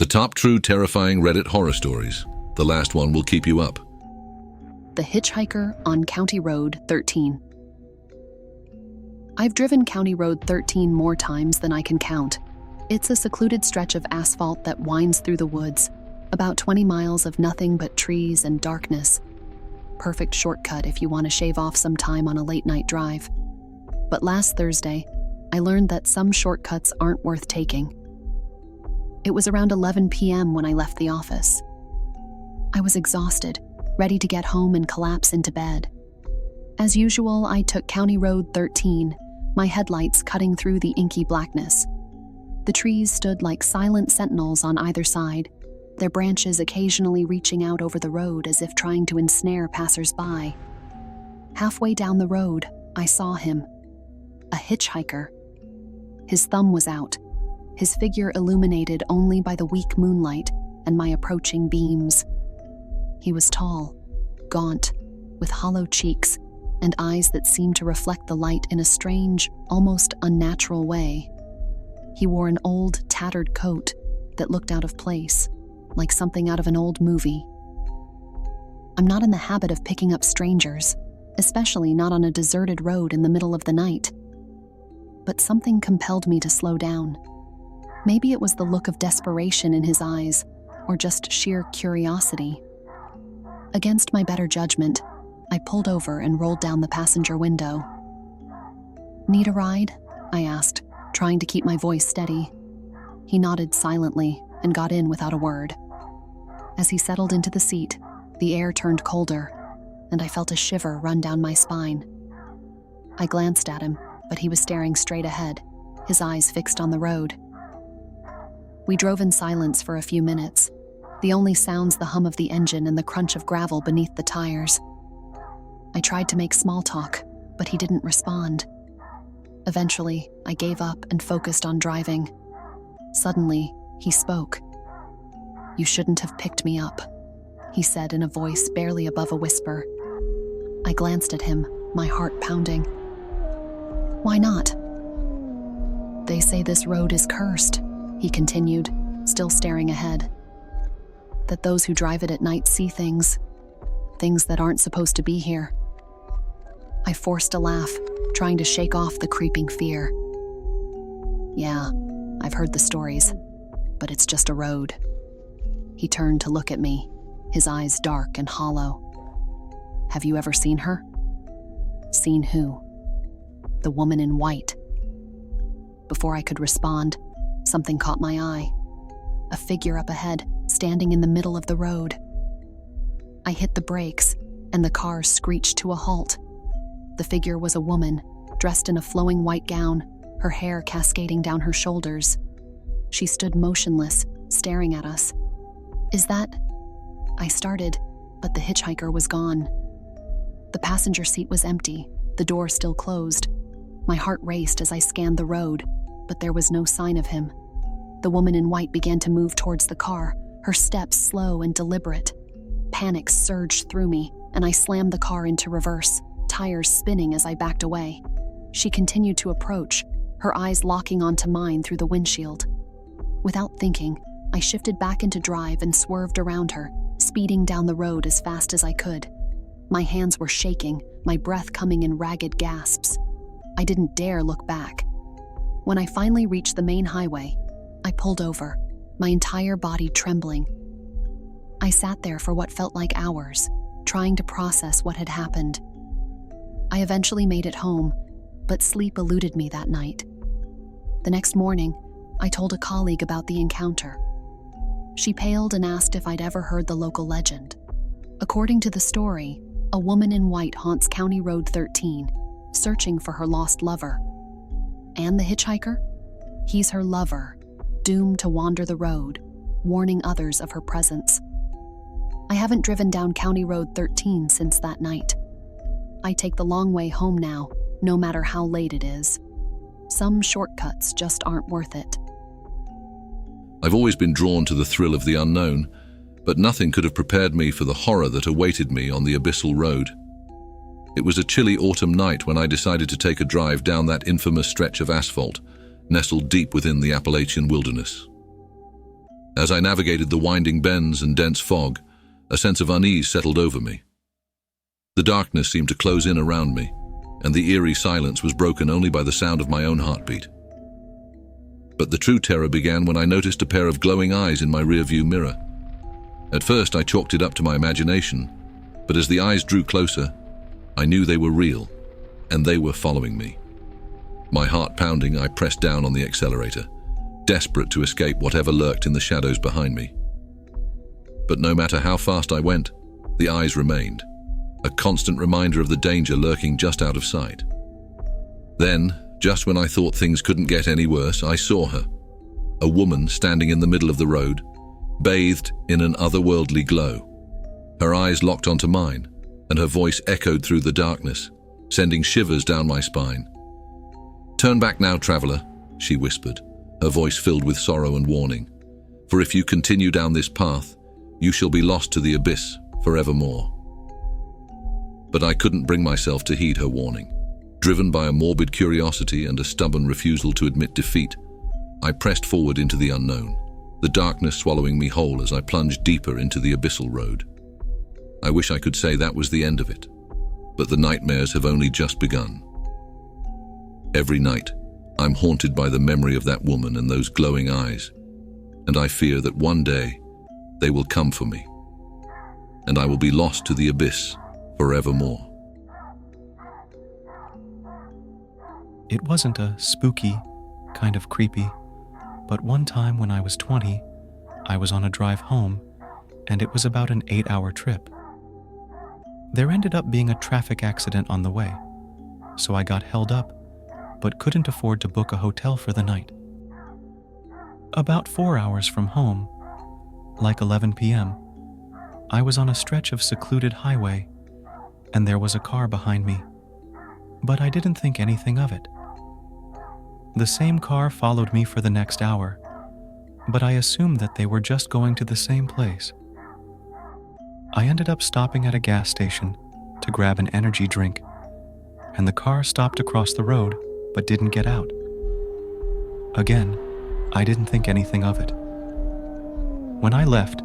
The top true terrifying Reddit horror stories. The last one will keep you up. The Hitchhiker on County Road 13. I've driven County Road 13 more times than I can count. It's a secluded stretch of asphalt that winds through the woods, about 20 miles of nothing but trees and darkness. Perfect shortcut if you want to shave off some time on a late-night drive. But last Thursday, I learned that some shortcuts aren't worth taking. It was around 11 p.m. when I left the office. I was exhausted, ready to get home and collapse into bed. As usual, I took County Road 13, my headlights cutting through the inky blackness. The trees stood like silent sentinels on either side, their branches occasionally reaching out over the road as if trying to ensnare passers-by. Halfway down the road, I saw him. A hitchhiker. His thumb was out, his figure illuminated only by the weak moonlight and my approaching beams. He was tall, gaunt, with hollow cheeks and eyes that seemed to reflect the light in a strange, almost unnatural way. He wore an old, tattered coat that looked out of place, like something out of an old movie. I'm not in the habit of picking up strangers, especially not on a deserted road in the middle of the night. But something compelled me to slow down. Maybe it was the look of desperation in his eyes, or just sheer curiosity. Against my better judgment, I pulled over and rolled down the passenger window. "Need a ride?" I asked, trying to keep my voice steady. He nodded silently and got in without a word. As he settled into the seat, the air turned colder, and I felt a shiver run down my spine. I glanced at him, but he was staring straight ahead, his eyes fixed on the road. We drove in silence for a few minutes, the only sounds the hum of the engine and the crunch of gravel beneath the tires. I tried to make small talk, but he didn't respond. Eventually, I gave up and focused on driving. Suddenly, he spoke. "You shouldn't have picked me up," he said in a voice barely above a whisper. I glanced at him, my heart pounding. "Why not?" "They say this road is cursed," he continued, still staring ahead. "That those who drive it at night see things that aren't supposed to be here." I forced a laugh, trying to shake off the creeping fear. "Yeah, I've heard the stories, but it's just a road." He turned to look at me, his eyes dark and hollow. "Have you ever seen her?" "Seen who?" "The woman in white." Before I could respond, something caught my eye. A figure up ahead, standing in the middle of the road. I hit the brakes, and the car screeched to a halt. The figure was a woman, dressed in a flowing white gown, her hair cascading down her shoulders. She stood motionless, staring at us. "Is that—" I started, but the hitchhiker was gone. The passenger seat was empty, the door still closed. My heart raced as I scanned the road, but there was no sign of him. The woman in white began to move towards the car, her steps slow and deliberate. Panic surged through me, and I slammed the car into reverse, tires spinning as I backed away. She continued to approach, her eyes locking onto mine through the windshield. Without thinking, I shifted back into drive and swerved around her, speeding down the road as fast as I could. My hands were shaking, my breath coming in ragged gasps. I didn't dare look back. When I finally reached the main highway, I pulled over, my entire body trembling. I sat there for what felt like hours, trying to process what had happened. I eventually made it home, but sleep eluded me that night. The next morning, I told a colleague about the encounter. She paled and asked if I'd ever heard the local legend. According to the story, a woman in white haunts County Road 13, searching for her lost lover. And the hitchhiker? He's her lover, doomed to wander the road, warning others of her presence. I haven't driven down County Road 13 since that night. I take the long way home now, no matter how late it is. Some shortcuts just aren't worth it. I've always been drawn to the thrill of the unknown, but nothing could have prepared me for the horror that awaited me on the abyssal road. It was a chilly autumn night when I decided to take a drive down that infamous stretch of asphalt, nestled deep within the Appalachian wilderness. As I navigated the winding bends and dense fog, a sense of unease settled over me. The darkness seemed to close in around me, and the eerie silence was broken only by the sound of my own heartbeat. But the true terror began when I noticed a pair of glowing eyes in my rearview mirror. At first, I chalked it up to my imagination, but as the eyes drew closer, I knew they were real, and they were following me. My heart pounding, I pressed down on the accelerator, desperate to escape whatever lurked in the shadows behind me. But no matter how fast I went, the eyes remained, a constant reminder of the danger lurking just out of sight. Then, just when I thought things couldn't get any worse, I saw her, a woman standing in the middle of the road, bathed in an otherworldly glow. Her eyes locked onto mine, and her voice echoed through the darkness, sending shivers down my spine. "Turn back now, traveler," she whispered, her voice filled with sorrow and warning. "For if you continue down this path, you shall be lost to the abyss forevermore." But I couldn't bring myself to heed her warning. Driven by a morbid curiosity and a stubborn refusal to admit defeat, I pressed forward into the unknown, the darkness swallowing me whole as I plunged deeper into the abyssal road. I wish I could say that was the end of it, but the nightmares have only just begun. Every night, I'm haunted by the memory of that woman and those glowing eyes, and I fear that one day they will come for me, and I will be lost to the abyss forevermore. It wasn't a spooky, kind of creepy, but one time when I was 20, I was on a drive home, and it was about an 8-hour trip. There ended up being a traffic accident on the way, so I got held up, but couldn't afford to book a hotel for the night. About 4 hours from home, like 11 p.m., I was on a stretch of secluded highway, and there was a car behind me, but I didn't think anything of it. The same car followed me for the next hour, but I assumed that they were just going to the same place. I ended up stopping at a gas station to grab an energy drink, and the car stopped across the road but didn't get out. Again, I didn't think anything of it. When I left,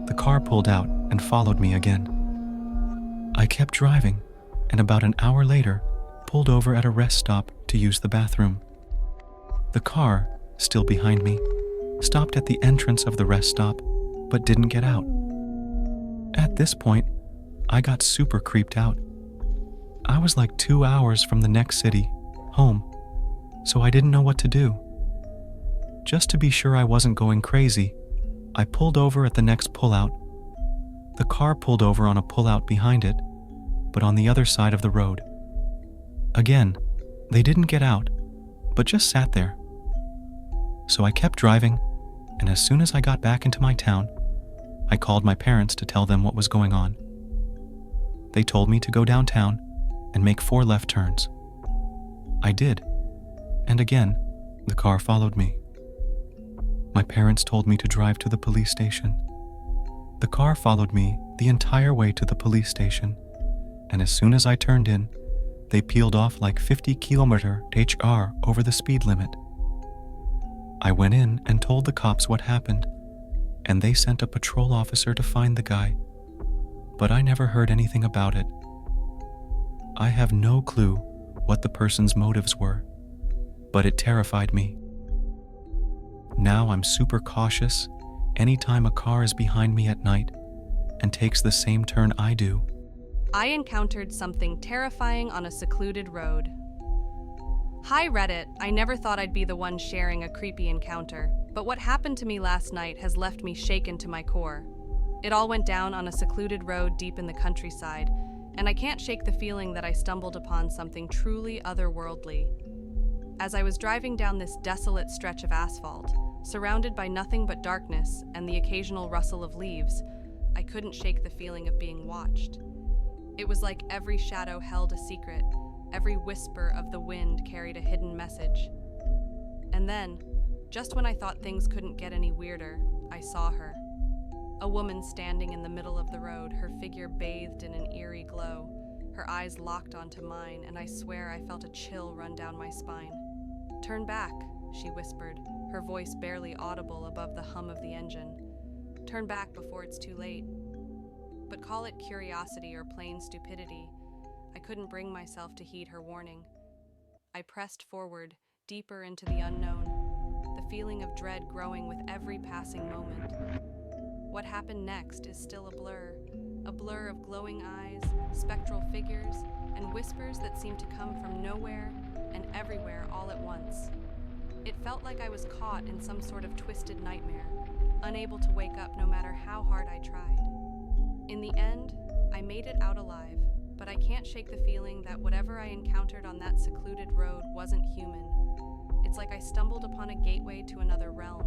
the car pulled out and followed me again. I kept driving, and about an hour later, pulled over at a rest stop to use the bathroom. The car, still behind me, stopped at the entrance of the rest stop, but didn't get out. At this point, I got super creeped out. I was like 2 hours from the next city, home, so I didn't know what to do. Just to be sure I wasn't going crazy, I pulled over at the next pullout. The car pulled over on a pullout behind it, but on the other side of the road. Again, they didn't get out, but just sat there. So I kept driving, and as soon as I got back into my town, I called my parents to tell them what was going on. They told me to go downtown and make 4 left turns. I did, and again, the car followed me. My parents told me to drive to the police station. The car followed me the entire way to the police station, and as soon as I turned in, they peeled off like 50 km/h over the speed limit. I went in and told the cops what happened, and they sent a patrol officer to find the guy, but I never heard anything about it. I have no clue what the person's motives were, but it terrified me. Now I'm super cautious anytime a car is behind me at night and takes the same turn I do. I encountered something terrifying on a secluded road. Hi Reddit, I never thought I'd be the one sharing a creepy encounter, but what happened to me last night has left me shaken to my core. It all went down on a secluded road deep in the countryside, and I can't shake the feeling that I stumbled upon something truly otherworldly. As I was driving down this desolate stretch of asphalt, surrounded by nothing but darkness and the occasional rustle of leaves, I couldn't shake the feeling of being watched. It was like every shadow held a secret, every whisper of the wind carried a hidden message. And then, just when I thought things couldn't get any weirder, I saw her. A woman standing in the middle of the road, her figure bathed in an eerie glow, her eyes locked onto mine, and I swear I felt a chill run down my spine. "Turn back," she whispered, her voice barely audible above the hum of the engine. Turn back before it's too late. But call it curiosity or plain stupidity, I couldn't bring myself to heed her warning. I pressed forward, deeper into the unknown, the feeling of dread growing with every passing moment. What happened next is still a blur of glowing eyes, spectral figures, and whispers that seemed to come from nowhere and everywhere all at once. It felt like I was caught in some sort of twisted nightmare, unable to wake up no matter how hard I tried. In the end, I made it out alive, but I can't shake the feeling that whatever I encountered on that secluded road wasn't human. It's like I stumbled upon a gateway to another realm,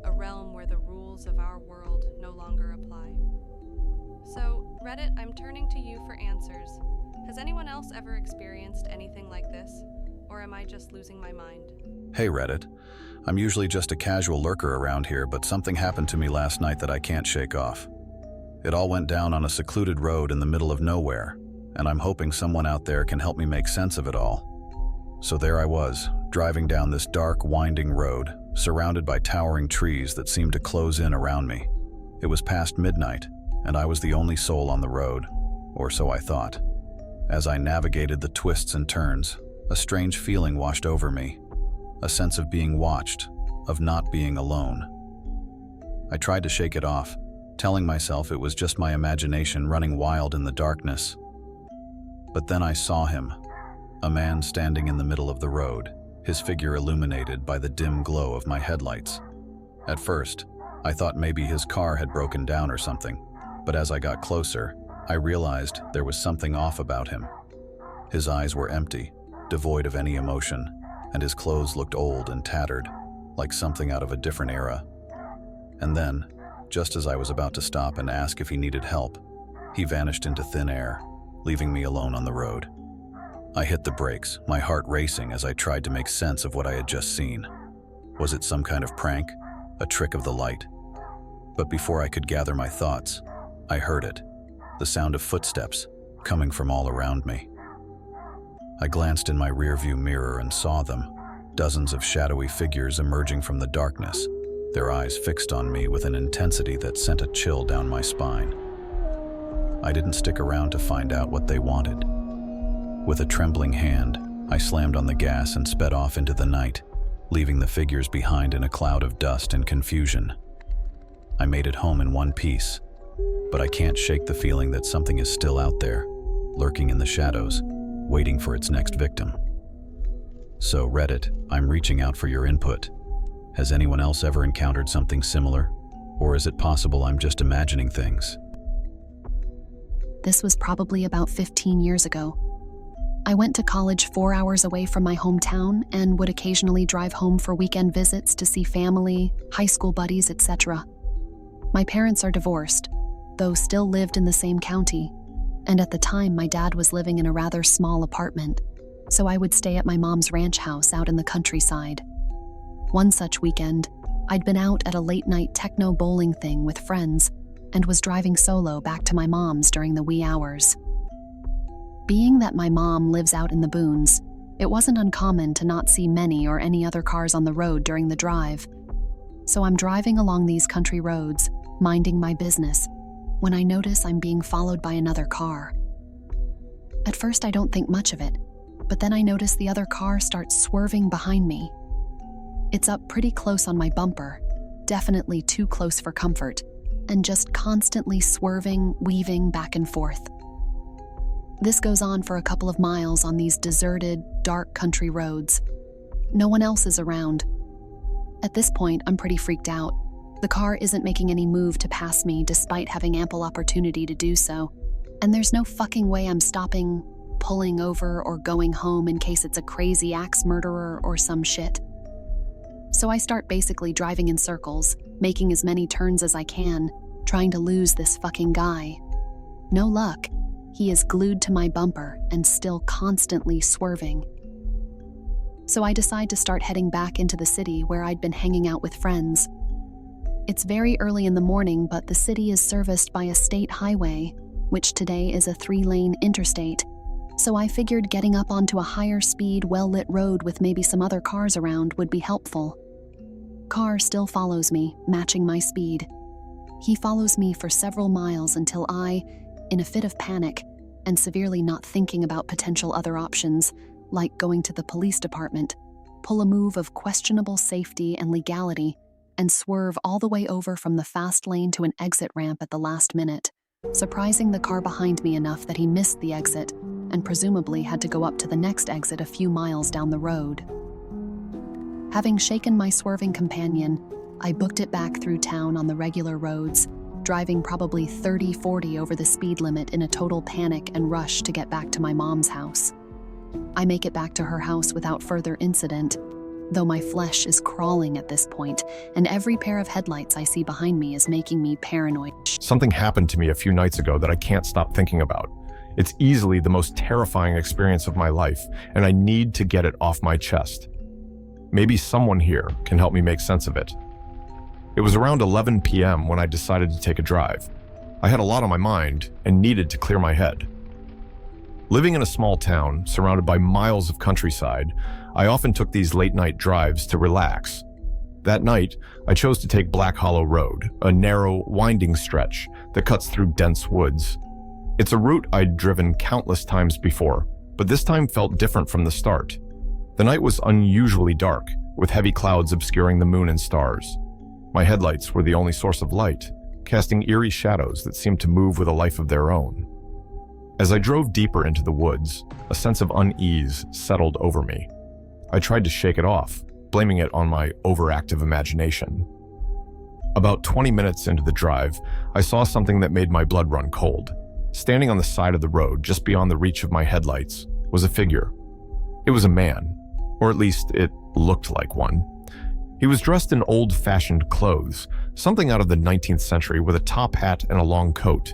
a realm where the rules of our world no longer apply. So, Reddit, I'm turning to you for answers. Has anyone else ever experienced anything like this? Or am I just losing my mind? Hey Reddit, I'm usually just a casual lurker around here, but something happened to me last night that I can't shake off. It all went down on a secluded road in the middle of nowhere, and I'm hoping someone out there can help me make sense of it all. So there I was, driving down this dark, winding road, surrounded by towering trees that seemed to close in around me. It was past midnight, and I was the only soul on the road, or so I thought. As I navigated the twists and turns, a strange feeling washed over me, a sense of being watched, of not being alone. I tried to shake it off, telling myself it was just my imagination running wild in the darkness. But then I saw him, a man standing in the middle of the road, his figure illuminated by the dim glow of my headlights. At first, I thought maybe his car had broken down or something, but as I got closer, I realized there was something off about him. His eyes were empty, devoid of any emotion, and his clothes looked old and tattered, like something out of a different era. And then, just as I was about to stop and ask if he needed help, he vanished into thin air, leaving me alone on the road. I hit the brakes, my heart racing as I tried to make sense of what I had just seen. Was it some kind of prank? A trick of the light? But before I could gather my thoughts, I heard it, the sound of footsteps coming from all around me. I glanced in my rearview mirror and saw them, dozens of shadowy figures emerging from the darkness, their eyes fixed on me with an intensity that sent a chill down my spine. I didn't stick around to find out what they wanted. With a trembling hand, I slammed on the gas and sped off into the night, leaving the figures behind in a cloud of dust and confusion. I made it home in one piece, but I can't shake the feeling that something is still out there, lurking in the shadows, waiting for its next victim. So Reddit, I'm reaching out for your input. Has anyone else ever encountered something similar? Or is it possible I'm just imagining things? This was probably about 15 years ago. I went to college 4 hours away from my hometown and would occasionally drive home for weekend visits to see family, high school buddies, etc. My parents are divorced, though still lived in the same county, and at the time my dad was living in a rather small apartment, so I would stay at my mom's ranch house out in the countryside. One such weekend, I'd been out at a late-night techno bowling thing with friends and was driving solo back to my mom's during the wee hours. Being that my mom lives out in the boons, it wasn't uncommon to not see many or any other cars on the road during the drive. So I'm driving along these country roads, minding my business, when I notice I'm being followed by another car. At first I don't think much of it, but then I notice the other car starts swerving behind me. It's up pretty close on my bumper, definitely too close for comfort, and just constantly swerving, weaving back and forth. This goes on for a couple of miles on these deserted, dark country roads. No one else is around. At this point, I'm pretty freaked out. The car isn't making any move to pass me despite having ample opportunity to do so, and there's no fucking way I'm stopping, pulling over, or going home in case it's a crazy axe murderer or some shit. So I start basically driving in circles, making as many turns as I can, trying to lose this fucking guy. No luck. He is glued to my bumper and still constantly swerving. So I decide to start heading back into the city where I'd been hanging out with friends. It's very early in the morning, but the city is serviced by a state highway, which today is a 3-lane interstate. So I figured getting up onto a higher speed, well-lit road with maybe some other cars around would be helpful. Car still follows me, matching my speed. He follows me for several miles until I, in a fit of panic, and severely not thinking about potential other options, like going to the police department, pull a move of questionable safety and legality, and swerve all the way over from the fast lane to an exit ramp at the last minute, surprising the car behind me enough that he missed the exit and presumably had to go up to the next exit a few miles down the road. Having shaken my swerving companion, I booked it back through town on the regular roads, driving probably 30-40 over the speed limit in a total panic and rush to get back to my mom's house. I make it back to her house without further incident, though my flesh is crawling at this point, and every pair of headlights I see behind me is making me paranoid. Something happened to me a few nights ago that I can't stop thinking about. It's easily the most terrifying experience of my life, and I need to get it off my chest. Maybe someone here can help me make sense of it. It was around 11 p.m. when I decided to take a drive. I had a lot on my mind and needed to clear my head. Living in a small town, surrounded by miles of countryside, I often took these late-night drives to relax. That night, I chose to take Black Hollow Road, a narrow, winding stretch that cuts through dense woods. It's a route I'd driven countless times before, but this time felt different from the start. The night was unusually dark, with heavy clouds obscuring the moon and stars. My headlights were the only source of light, casting eerie shadows that seemed to move with a life of their own. As I drove deeper into the woods, a sense of unease settled over me. I tried to shake it off, blaming it on my overactive imagination. About 20 minutes into the drive, I saw something that made my blood run cold. Standing on the side of the road, just beyond the reach of my headlights, was a figure. It was a man, or at least it looked like one. He was dressed in old-fashioned clothes, something out of the 19th century, with a top hat and a long coat.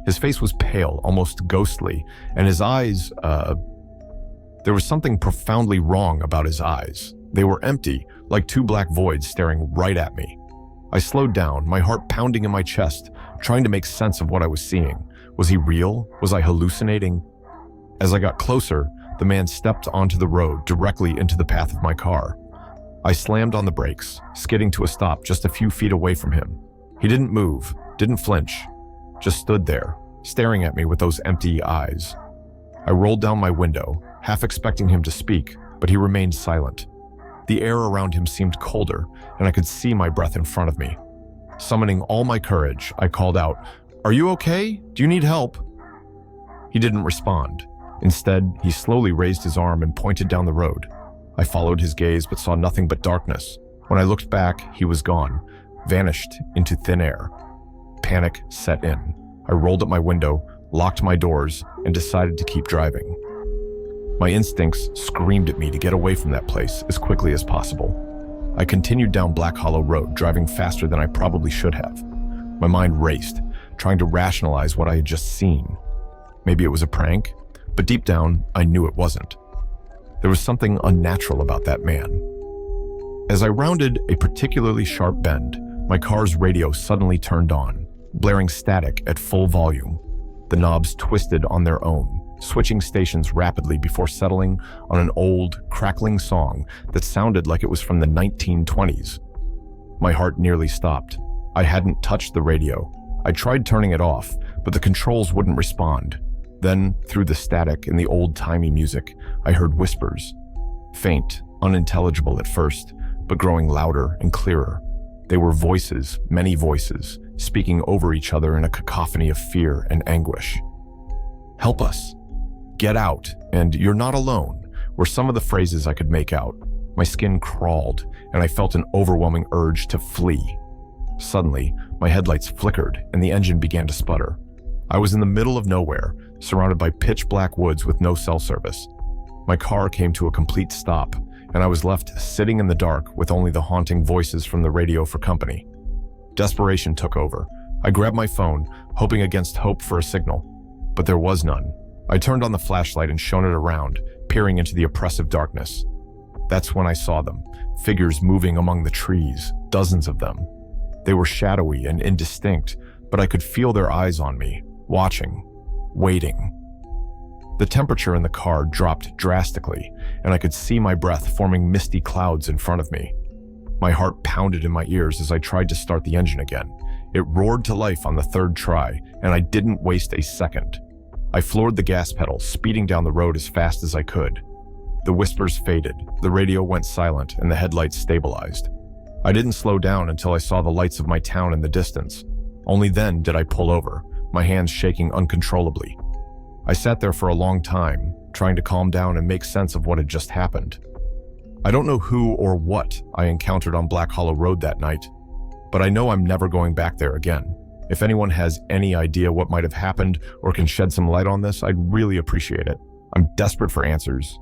His face was pale, almost ghostly, and his eyes, there was something profoundly wrong about his eyes. They were empty, like two black voids staring right at me. I slowed down, my heart pounding in my chest, trying to make sense of what I was seeing. Was he real? Was I hallucinating? As I got closer, the man stepped onto the road directly into the path of my car. I slammed on the brakes, skidding to a stop just a few feet away from him. He didn't move, didn't flinch, just stood there, staring at me with those empty eyes. I rolled down my window, half expecting him to speak, but he remained silent. The air around him seemed colder, and I could see my breath in front of me. Summoning all my courage, I called out, "Are you okay? Do you need help?" He didn't respond. Instead, he slowly raised his arm and pointed down the road. I followed his gaze but saw nothing but darkness. When I looked back, he was gone, vanished into thin air. Panic set in. I rolled up my window, locked my doors, and decided to keep driving. My instincts screamed at me to get away from that place as quickly as possible. I continued down Black Hollow Road, driving faster than I probably should have. My mind raced, trying to rationalize what I had just seen. Maybe it was a prank, but deep down, I knew it wasn't. There was something unnatural about that man. As I rounded a particularly sharp bend, my car's radio suddenly turned on, blaring static at full volume. The knobs twisted on their own, switching stations rapidly before settling on an old, crackling song that sounded like it was from the 1920s. My heart nearly stopped. I hadn't touched the radio. I tried turning it off, but the controls wouldn't respond. Then, through the static and the old-timey music, I heard whispers. Faint, unintelligible at first, but growing louder and clearer. They were voices, many voices, speaking over each other in a cacophony of fear and anguish. "Help us," "Get out," and "You're not alone," were some of the phrases I could make out. My skin crawled, and I felt an overwhelming urge to flee. Suddenly, my headlights flickered, and the engine began to sputter. I was in the middle of nowhere, surrounded by pitch-black woods with no cell service. My car came to a complete stop, and I was left sitting in the dark with only the haunting voices from the radio for company. Desperation took over. I grabbed my phone, hoping against hope for a signal, but there was none. I turned on the flashlight and shone it around, peering into the oppressive darkness. That's when I saw them, figures moving among the trees, dozens of them. They were shadowy and indistinct, but I could feel their eyes on me, watching, waiting. The temperature in the car dropped drastically, and I could see my breath forming misty clouds in front of me. My heart pounded in my ears as I tried to start the engine again. It roared to life on the third try, and I didn't waste a second. I floored the gas pedal, speeding down the road as fast as I could. The whispers faded, the radio went silent, and the headlights stabilized. I didn't slow down until I saw the lights of my town in the distance. Only then did I pull over, my hands shaking uncontrollably. I sat there for a long time, trying to calm down and make sense of what had just happened. I don't know who or what I encountered on Black Hollow Road that night, but I know I'm never going back there again. If anyone has any idea what might have happened or can shed some light on this, I'd really appreciate it. I'm desperate for answers,